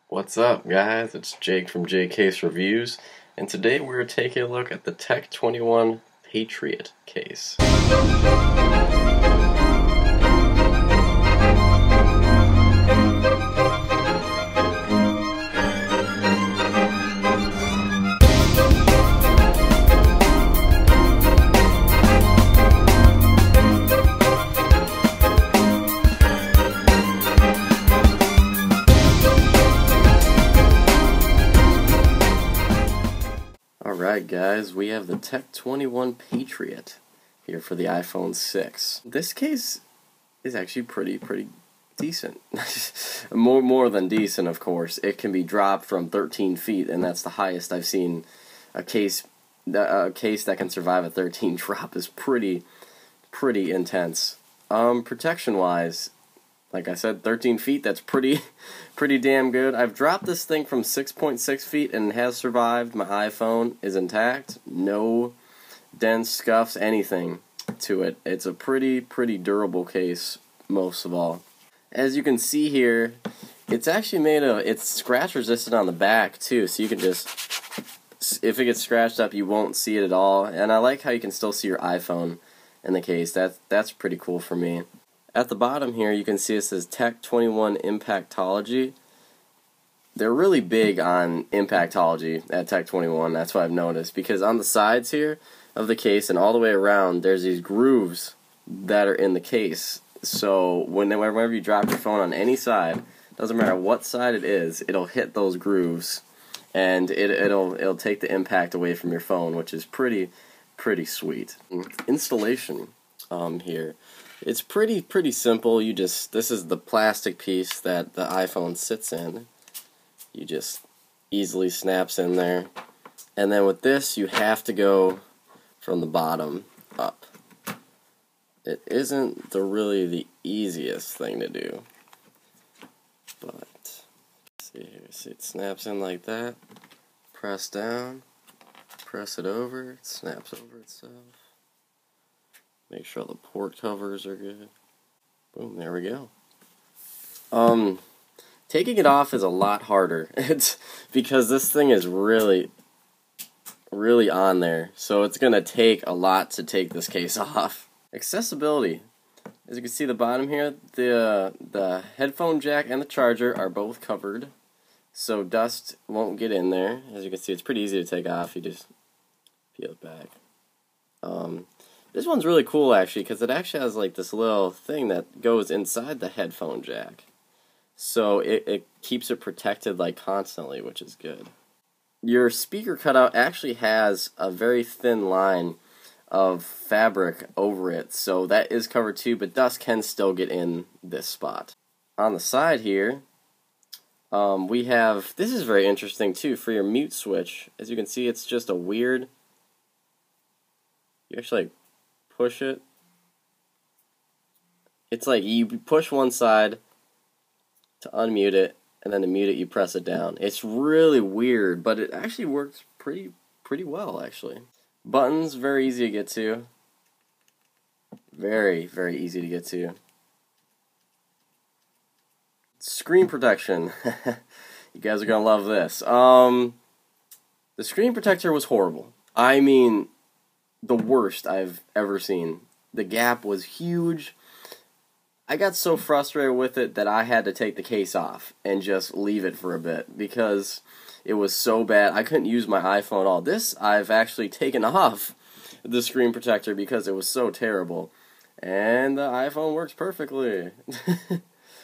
What's up, guys? It's Jake from JCaseReviews, and today we're taking a look at the Tech21 Patriot case. Alright guys, we have the Tech21 Patriot here for the iPhone 6. This case is actually pretty decent. more than decent, of course. It can be dropped from 13 feet, and that's the highest I've seen a case that can survive a 13 drop is pretty intense. Protection-wise, like I said, 13 feet, that's pretty damn good. I've dropped this thing from 6.6 feet and it has survived. My iPhone is intact. No dents, scuffs, anything to it. It's a pretty durable case, most of all. As you can see here, it's actually it's scratch resistant on the back too, so you can just, if it gets scratched up, you won't see it at all. And I like how you can still see your iPhone in the case. That's pretty cool for me. At the bottom here, you can see it says Tech21 Impactology. They're really big on impactology at Tech21, that's what I've noticed, because on the sides here of the case and all the way around, there's these grooves that are in the case. So whenever you drop your phone on any side, doesn't matter what side it is, it'll hit those grooves, and it'll take the impact away from your phone, which is pretty sweet. Installation here. It's pretty simple. This is the plastic piece that the iPhone sits in. You just easily snaps in there. And then with this, you have to go from the bottom up. It isn't really the easiest thing to do. But, see here, see it snaps in like that. Press down, press it over, it snaps over itself. Make sure the port covers are good. Boom, there we go. Taking it off is a lot harder. It's because this thing is really on there. So it's going to take a lot to take this case off. Accessibility. As you can see the bottom here, the headphone jack and the charger are both covered. So dust won't get in there. As you can see, it's pretty easy to take off. You just peel it back. This one's really cool, actually, because it actually has like this little thing that goes inside the headphone jack. So it keeps it protected like constantly, which is good. Your speaker cutout actually has a very thin line of fabric over it, so that is covered too, but dust can still get in this spot. On the side here, we have, this is very interesting too, for your mute switch. As you can see, it's just a weird, you actually push it. It's like you push one side to unmute it, and then to mute it you press it down. It's really weird, but it actually works pretty well, actually. Buttons, very easy to get to. Very easy to get to. Screen protection. You guys are gonna love this. The screen protector was horrible. I mean, the worst I've ever seen. The gap was huge. I got so frustrated with it that I had to take the case off and just leave it for a bit because it was so bad. I couldn't use my iPhone at all. This I've actually taken off the screen protector because it was so terrible. And the iPhone works perfectly.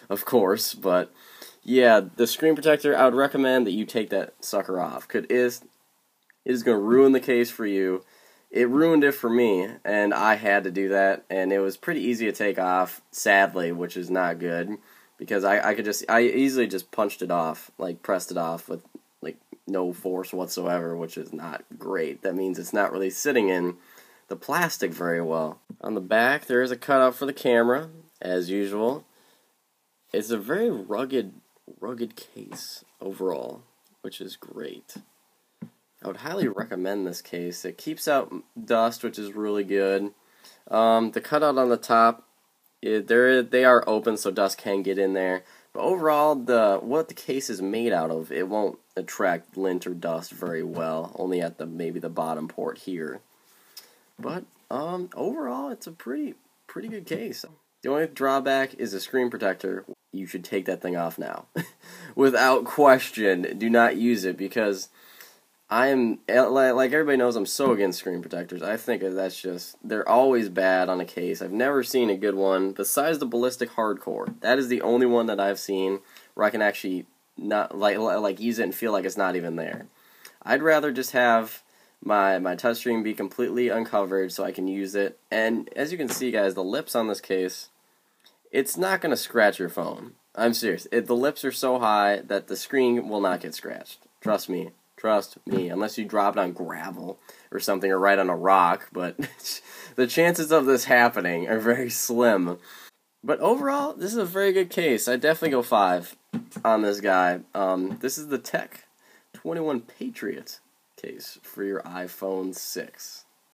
Of course, but yeah, the screen protector, I would recommend that you take that sucker off. It is going to ruin the case for you. It ruined it for me, and I had to do that, and it was pretty easy to take off, sadly, which is not good, because I easily just punched it off, like pressed it off with like no force whatsoever, which is not great. That means it's not really sitting in the plastic very well. On the back, there is a cutout for the camera, as usual. It's a very rugged case overall, which is great. I would highly recommend this case. It keeps out dust, which is really good. The cutout on the top, they are open, so dust can get in there. But overall, what the case is made out of, it won't attract lint or dust very well, only at maybe the bottom port here. But overall, it's a pretty good case. The only drawback is a screen protector. You should take that thing off now. Without question, do not use it, because I am, like everybody knows, I'm so against screen protectors. I think that's just, they're always bad on a case. I've never seen a good one besides the Ballistic Hardcore. That is the only one that I've seen where I can actually not like use it and feel like it's not even there. I'd rather just have my touchscreen be completely uncovered so I can use it. And as you can see, guys, the lips on this case, it's not going to scratch your phone. I'm serious. The lips are so high that the screen will not get scratched. Trust me. Trust me. Unless you drop it on gravel or something, or right on a rock. But the chances of this happening are very slim. But overall, this is a very good case. I'd definitely go 5 on this guy. This is the Tech21 Patriot case for your iPhone 6.